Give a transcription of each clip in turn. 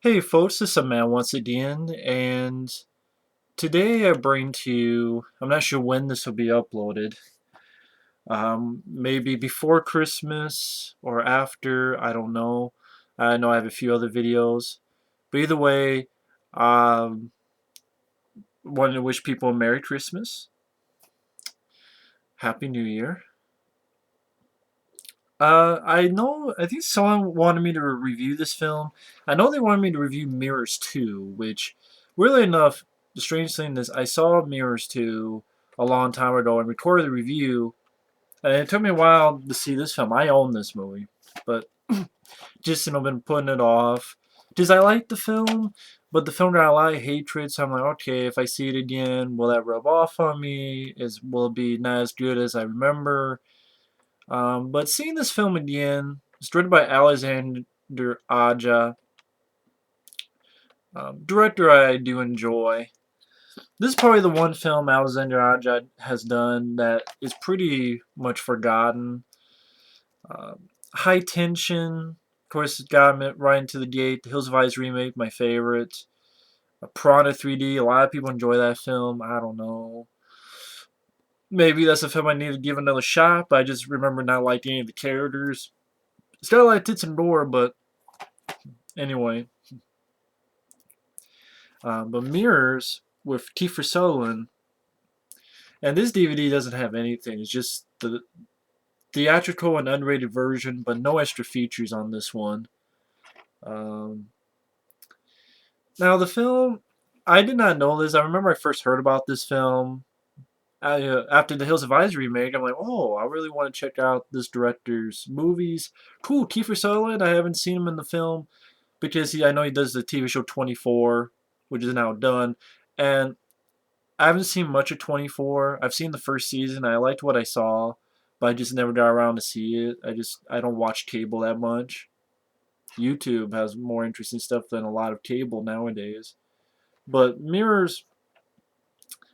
Hey folks, this is man once again, and today I bring to you, I'm not sure when this will be uploaded, maybe before Christmas or after, I don't know. I know I have a few other videos, but either way, um, wanted to wish people a Merry Christmas, Happy New Year. I think someone wanted me to review this film. I know they wanted me to review Mirrors 2, which, weirdly enough, the strange thing is I saw Mirrors 2 a long time ago and recorded the review, and it took me a while to see this film. I own this movie, but just, been putting it off. Because I like the film, but the film got a lot of hatred, so I'm like, okay, if I see it again, will that rub off on me? Will it be not as good as I remember? But seeing this film again, it's directed by Alexandre Aja, director I do enjoy. This is probably the one film Alexandre Aja has done that is pretty much forgotten. High tension, of course, it got me right into the gate. The Hills of Ice remake, my favorite. Piranha 3D, a lot of people enjoy that film. I don't know. Maybe that's a film I need to give another shot, but I just remember not liking any of the characters. It's got a lot of tits and gore, but anyway. But Mirrors with Kiefer Sutherland, and this DVD doesn't have anything. It's just the theatrical and unrated version, but no extra features on this one. Um, Now the film, I did not know this. I remember I first heard about this film after the Hills of Ice remake. I'm like, oh, I really want to check out this director's movies. Cool, Kiefer Sutherland. I haven't seen him in the film because I know he does the TV show 24, which is now done, and I haven't seen much of 24. I've seen the first season. I liked what I saw, but I just never got around to see it. I don't watch cable that much. YouTube has more interesting stuff than a lot of cable nowadays. But Mirrors,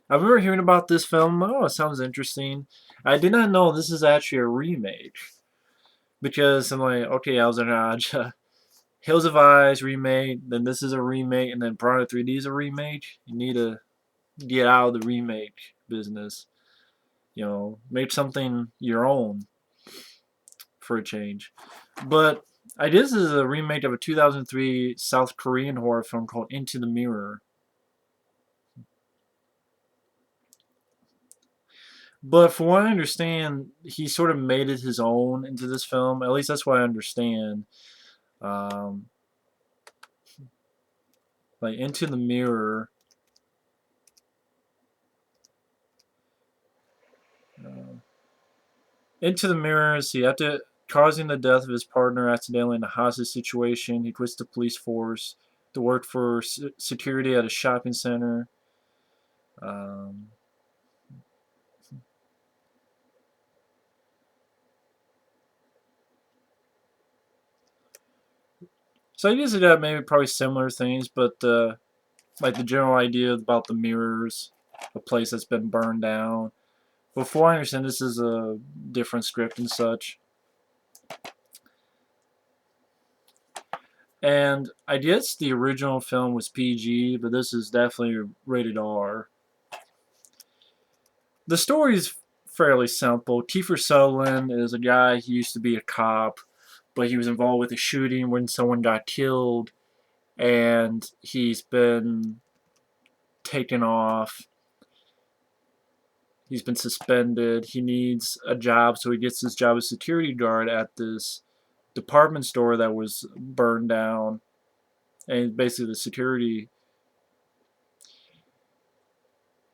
I remember hearing about this film. Oh, it sounds interesting. I did not know this is actually a remake because I'm like, okay, I was in Hills of Ice remake, then this is a remake, and then Piranha 3D is a remake. You need to get out of the remake business. Make something your own for a change. But this is a remake of a 2003 South Korean horror film called Into the Mirror. But from what I understand, he sort of made it his own into this film. At least that's what I understand. Um, like Into the Mirror. Uh, Into the Mirror. See, after causing the death of his partner accidentally in a hostage situation, he quits the police force to work for security at a shopping center. Um, so I guess it got maybe probably similar things, but like the general idea about the mirrors, a place that's been burned down. Before I understand, this is a different script and such. And I guess the original film was PG, but this is definitely rated R. The story is fairly simple. Kiefer Sutherland is a guy, he used to be a cop, but he was involved with a shooting when someone got killed, and he's been taken off. He's been suspended. He needs a job, so he gets his job as security guard at this department store that was burned down. And basically, the security.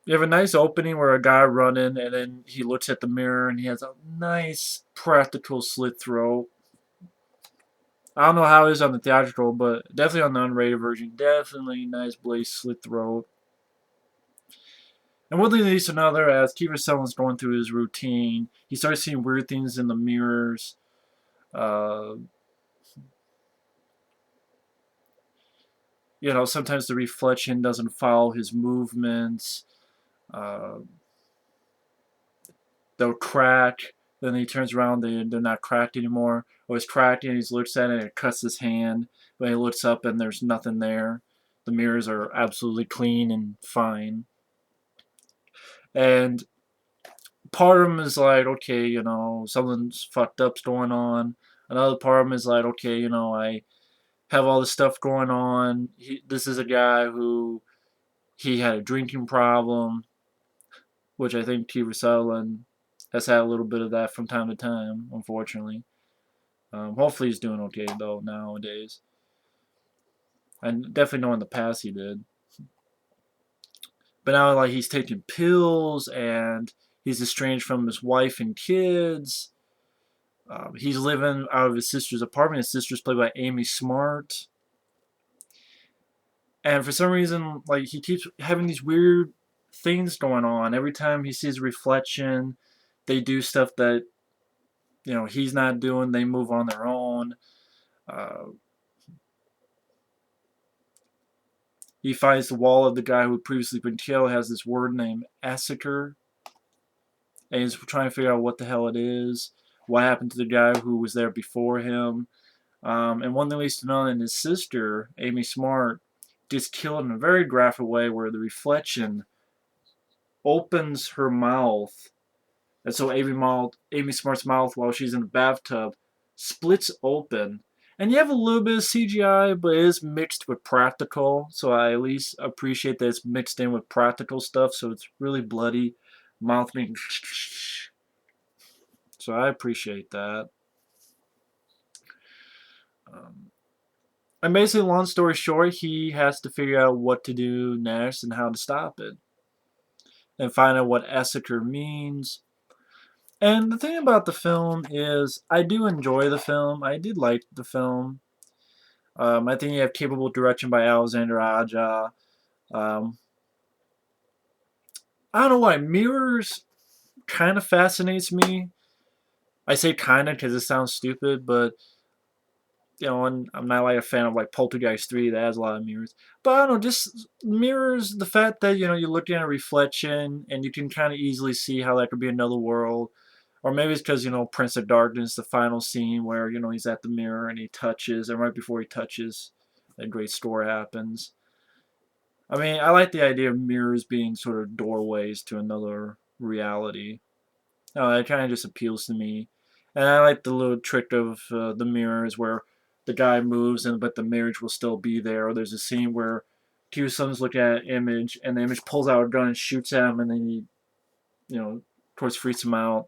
You have a nice opening where a guy running, and then he looks at the mirror, and he has a nice practical slit throat. I don't know how it is on the theatrical, but definitely on the unrated version, definitely nice blaze slit throat. And one thing leads to another, as Kiefer Sutherland's going through his routine, he starts seeing weird things in the mirrors. Uh, sometimes the reflection doesn't follow his movements. Uh, they'll crack. Then he turns around, they're not cracked anymore. or is tracked, and he looks at it and it cuts his hand. When he looks up and there's nothing there, the mirrors are absolutely clean and fine. And part of him is like, okay, something's fucked up's going on. Another part of him is like, okay, I have all this stuff going on. This is a guy who he had a drinking problem, which I think Kiefer Sutherland has had a little bit of that from time to time, unfortunately. Hopefully he's doing okay though nowadays. I definitely know in the past he did. But now like he's taking pills and he's estranged from his wife and kids. He's living out of his sister's apartment. His sister's played by Amy Smart. And for some reason, like he keeps having these weird things going on. Every time he sees a reflection, they do stuff that he's not doing. They move on their own. Uh, he finds the wall of the guy who had previously been killed has this word named Asaker, and he's trying to figure out what the hell it is. What happened to the guy who was there before him? And one thing leads to another, and his sister, Amy Smart, gets killed in a very graphic way where the reflection opens her mouth. And so Amy Smart's mouth, while she's in the bathtub, splits open. And you have a little bit of CGI, but it is mixed with practical. So I at least appreciate that it's mixed in with practical stuff. So it's really bloody. Mouth being. So I appreciate that. And basically, long story short, he has to figure out what to do next and how to stop it. And find out what Essaker means. And the thing about the film is, I do enjoy the film. I did like the film. I think you have capable direction by Alexandre Aja. I don't know why. Mirrors kind of fascinates me. I say kind of because it sounds stupid, but and I'm not like a fan of like Poltergeist 3 that has a lot of mirrors. But I don't know, just mirrors, the fact that you're looking at a reflection and you can kind of easily see how that could be another world. Or maybe it's because, Prince of Darkness, the final scene where, he's at the mirror and he touches, and right before he touches, a great story happens. I mean, I like the idea of mirrors being sort of doorways to another reality. It kind of just appeals to me. And I like the little trick of the mirrors where the guy moves, but the image will still be there. Or there's a scene where Q-Sun's looking at an image, and the image pulls out a gun and shoots at him, and then he, of course, freaks him out.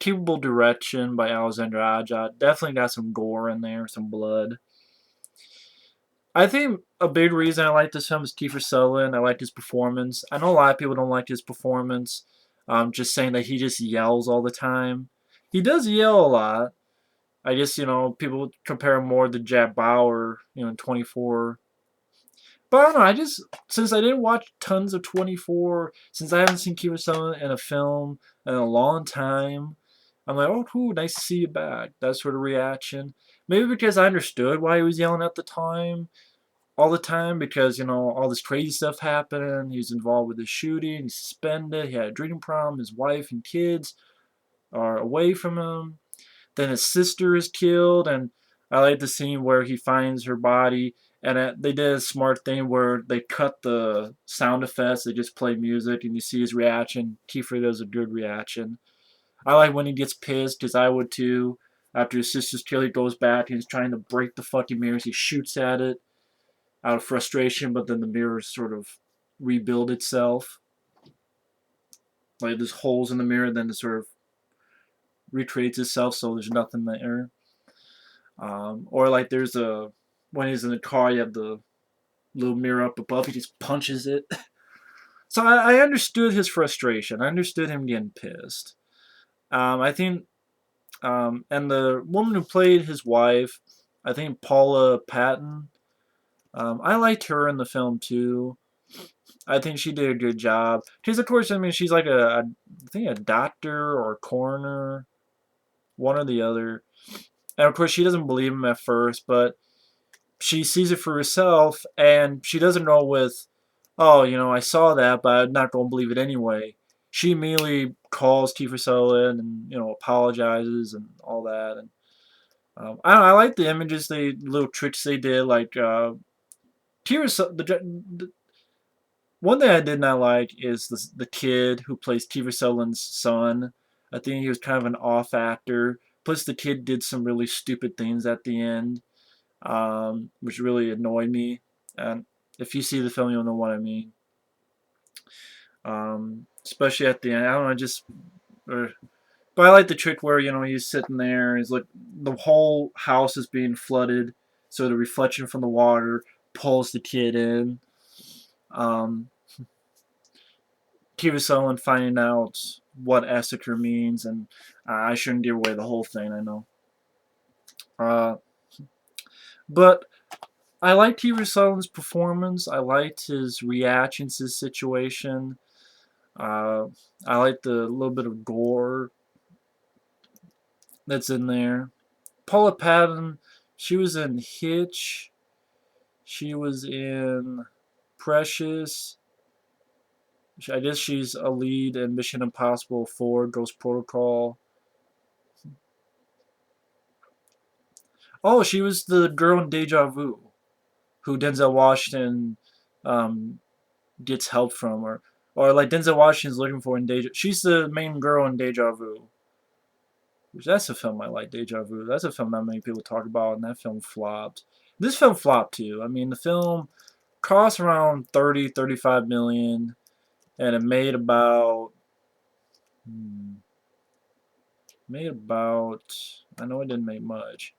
Capable direction by Alexandre Aja. Definitely got some gore in there, some blood. I think a big reason I like this film is Kiefer Sutherland. I like his performance. I know a lot of people don't like his performance. Just saying that he just yells all the time. He does yell a lot. I guess, people compare him more to Jack Bauer, in 24. But I don't know, since I didn't watch tons of 24, since I haven't seen Kiefer Sutherland in a film in a long time, I'm like, oh, cool, nice to see you back. That sort of reaction. Maybe because I understood why he was yelling at the time, all the time, because, all this crazy stuff happened. He was involved with the shooting, he's suspended, he had a drinking problem, his wife and kids are away from him. Then his sister is killed, and I like the scene where he finds her body, and they did a smart thing where they cut the sound effects, they just play music, and you see his reaction. Kiefer does a good reaction. I like when he gets pissed, because I would too. After his sister's killed, he goes back and he's trying to break the fucking mirrors. He shoots at it out of frustration, but then the mirrors sort of rebuild itself. Like there's holes in the mirror, then it sort of recreates itself, so there's nothing there. Or like when he's in the car, you have the little mirror up above. He just punches it. So I understood his frustration. I understood him getting pissed. I think, and the woman who played his wife, I think Paula Patton. I liked her in the film too. I think she did a good job. Because of course, I mean, she's like I think a doctor or a coroner, one or the other. And of course, she doesn't believe him at first, but she sees it for herself, and she doesn't know I saw that, but I'm not going to believe it anyway. she immediately calls Kiefer Sutherland and apologizes and all that. And I like the images, they little tricks they did, like Kiefer. The one thing I did not like is the kid who plays Kiefer Sutherland's son. I think he was kind of an off actor. Plus, the kid did some really stupid things at the end, which really annoyed me. And if you see the film, you'll know what I mean. Especially at the end, I don't know, just. But I like the trick where he's sitting there. He's like the whole house is being flooded, so the reflection from the water pulls the kid in. Um, Kiefer Sutherland finding out what Essaker means, and I shouldn't give away the whole thing. I know, uh, but I liked Kiefer Sutherland's performance. I liked his reactions to the situation. Uh, I liked the little bit of gore that's in there. Paula Patton, she was in Hitch. She was in Precious. I guess she's a lead in Mission Impossible 4 Ghost Protocol. Oh, she was the girl in Deja Vu, who Denzel Washington um, gets help from, or like Denzel Washington's looking for in Deja. She's the main girl in Deja Vu. Which that's a film I like, Deja Vu. That's a film not many people talk about, and that film flopped. This film flopped too. I mean, the film cost around 35 million, and it hmm, made about. I know it didn't make much.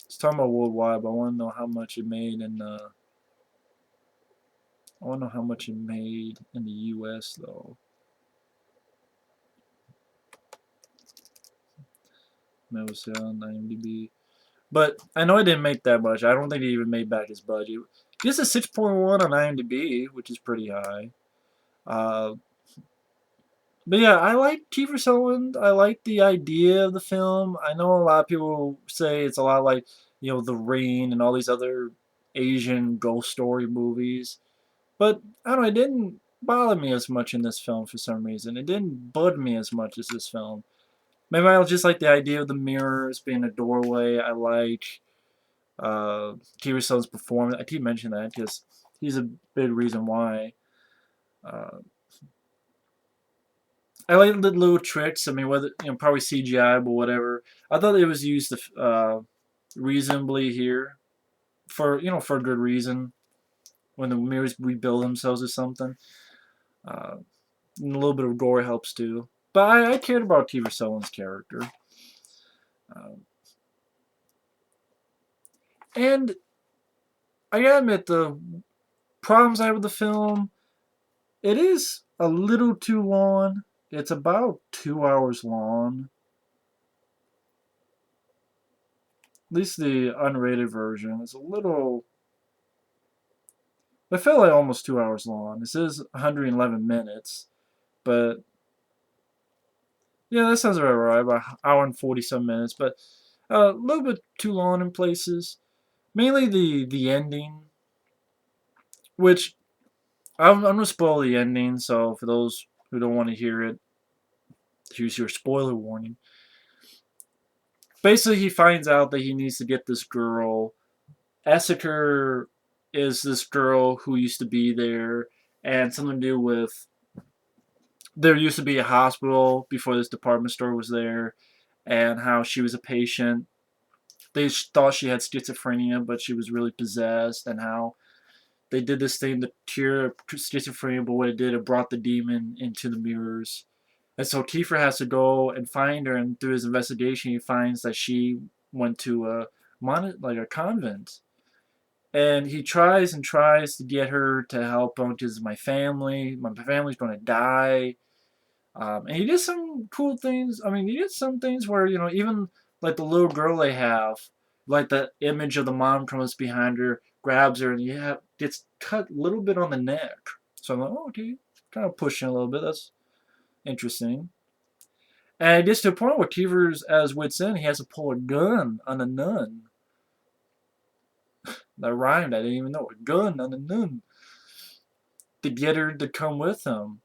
It's talking about worldwide, but I want to know how much it made in. I want to know how much it made in the U.S. though. Maybe it's on IMDb. But I know it didn't make that much. I don't think it even made back its budget. It's a 6.1 on IMDb, which is pretty high. Uh, but yeah, I like Kiefer Sutherland. I like the idea of the film. I know a lot of people say it's a lot like The Rain and all these other Asian ghost story movies. But I don't know, it didn't bother me as much in this film for some reason. It didn't bug me as much as this film. Maybe I just like the idea of the mirrors being a doorway. I like Kiefer Sutherland's performance. I keep mentioning that because he's a big reason why. Uh, I like the little tricks. I mean, whether probably CGI, but whatever. I thought it was used reasonably here for a good reason. When the mirrors rebuild themselves or something, uh, and a little bit of gore helps too. But I cared about Kiefer Sutherland's character, uh, and I gotta admit the problems I have with the film. It is a little too long. It's about 2 hours long. At least the unrated version is a little. I felt like almost 2 hours long. This is 111 minutes, but yeah, that sounds about right. About an hour and 40 some minutes, but a little bit too long in places. Mainly the ending, which I'm gonna spoil the ending. So for those who don't want to hear it, here's your spoiler warning. Basically, he finds out that he needs to get this girl. Essaker is this girl who used to be there, and something to do with there used to be a hospital before this department store was there, and how she was a patient. They thought she had schizophrenia, but she was really possessed, and how they did this thing to cure schizophrenia, but what it did, it brought the demon into the mirrors. And so Kiefer has to go and find her, and through his investigation, he finds that she went to a convent. And he tries and tries to get her to help him because my family's going to die. And he did some cool things. I mean, he did some things where, even like the little girl they have, like the image of the mom comes behind her, grabs her, and gets cut a little bit on the neck. So I'm like, oh, okay, kind of pushing a little bit. That's interesting. And it gets to a point where Kiefer's at his wit's end. He has to pull a gun on a nun. That rhymed. I didn't even know. A gun on a nun to get her to come with him.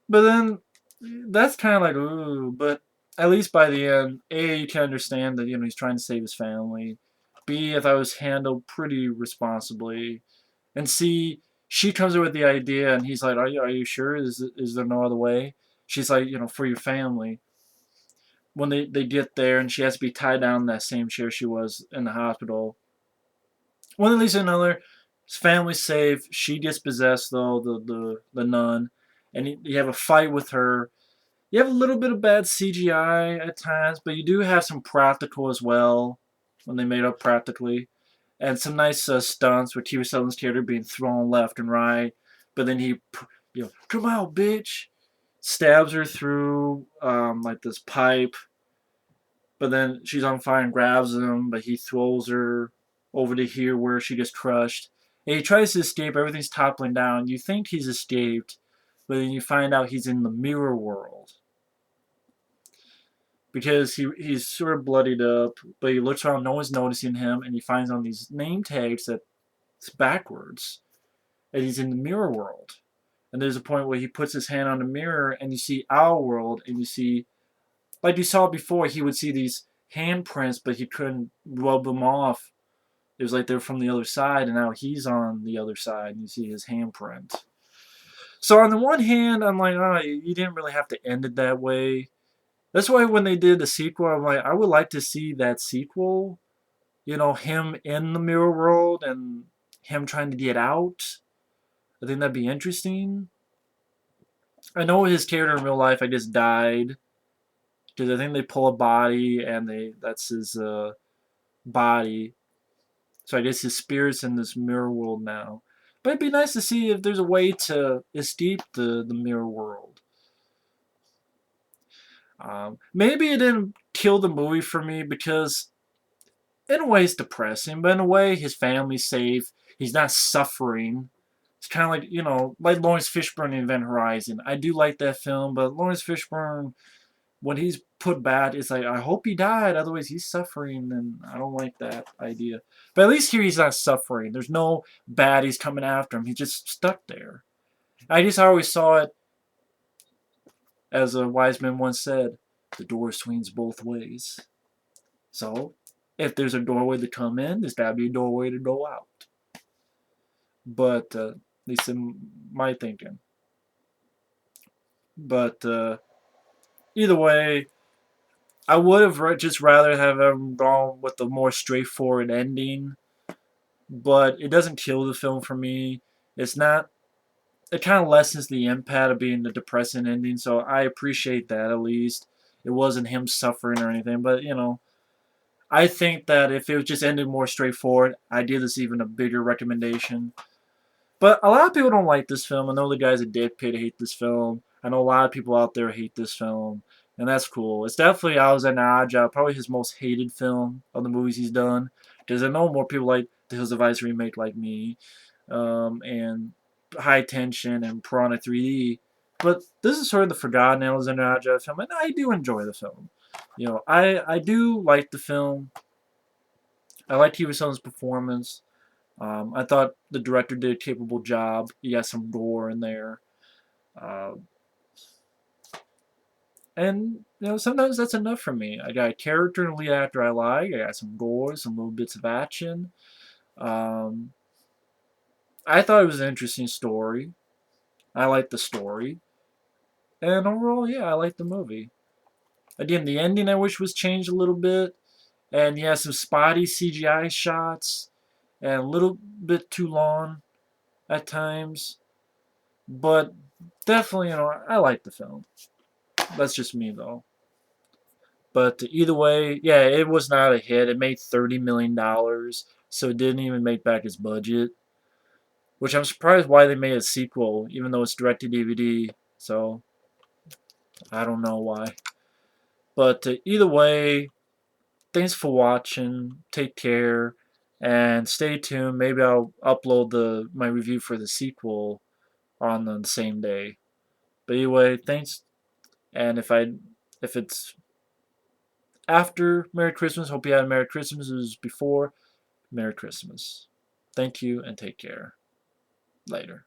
But then that's kind of like ooh. But at least by the end, A, you can understand that he's trying to save his family. B, I thought it was handled pretty responsibly. And C, she comes up with the idea, and he's like, "Are you sure? Is there no other way?" She's like, for your family. When they get there, and she has to be tied down in that same chair she was in the hospital. One leads to another. His family's safe. She gets possessed though, the nun, and you have a fight with her. You have a little bit of bad CGI at times, but you do have some practical as well when they made up practically, and some nice stunts with Kiefer Sutherland's character being thrown left and right. But then he, come out, bitch, stabs her through like this pipe. But then she's on fire and grabs him, but he throws her over to here where she gets crushed. And he tries to escape. Everything's toppling down. You think he's escaped, but then you find out he's in the mirror world because he's sort of bloodied up, but he looks around, no one's noticing him, and he finds on these name tags that it's backwards, and he's in the mirror world. And there's a point where he puts his hand on the mirror, and you see our world, and you see, like you saw before, he would see these handprints, but he couldn't rub them off. It was like they're from the other side, and now he's on the other side, and you see his handprint. So on the one hand, I'm like, oh, you didn't really have to end it that way. That's why when they did the sequel, I'm like, I would like to see that sequel. Him in the mirror world and him trying to get out. I think that'd be interesting. I know his character in real life, I guess, died because I think they pull a body and that's his body. So I guess his spirit's in this mirror world now. But it'd be nice to see if there's a way to escape the mirror world. Maybe it didn't kill the movie for me because in a way it's depressing, but in a way his family's safe. He's not suffering. It's kind of like, like Lawrence Fishburne in Event Horizon. I do like that film, but Lawrence Fishburne, when he's put bad, it's like, I hope he died, otherwise he's suffering, and I don't like that idea. But at least here he's not suffering. There's no baddies coming after him. He's just stuck there. I just always saw it, as a wise man once said, the door swings both ways. So, if there's a doorway to come in, there's got to be a doorway to go out. But, at least in my thinking. But, either way, I would have just rather have gone with the more straightforward ending, but it doesn't kill the film for me. It's not. It kind of lessens the impact of being the depressing ending, so I appreciate that at least. It wasn't him suffering or anything, but I think that if it was just ended more straightforward, I'd give this even a bigger recommendation. But a lot of people don't like this film. I know the guys at Dick Pit hate this film. I know a lot of people out there hate this film, and that's cool. It's definitely Alexandre Aja, probably his most hated film of the movies he's done. Because I know more people like the Hills of Ice remake like me, and High Tension and Piranha 3D. But this is sort of the forgotten Alexandre Aja film, and I do enjoy the film. I do like the film. I like Kiefer Sutherland's performance. I thought the director did a capable job. You got some gore in there. Uh, and, sometimes that's enough for me. I got a character and a lead actor I like. I got some gore, some little bits of action. Um, I thought it was an interesting story. I liked the story. And overall, yeah, I liked the movie. Again, the ending I wish was changed a little bit. And yeah, some spotty CGI shots. And a little bit too long at times. But definitely, I like the film. That's just me, though. But either way, yeah, it was not a hit. It made $30 million, so it didn't even make back its budget. Which I'm surprised why they made a sequel, even though it's direct to DVD. So I don't know why. But either way, thanks for watching. Take care, and stay tuned. Maybe I'll upload my review for the sequel on the same day. But anyway, thanks. And if it's after Merry Christmas, hope you had a Merry Christmas. It was before Merry Christmas. Thank you and take care. Later.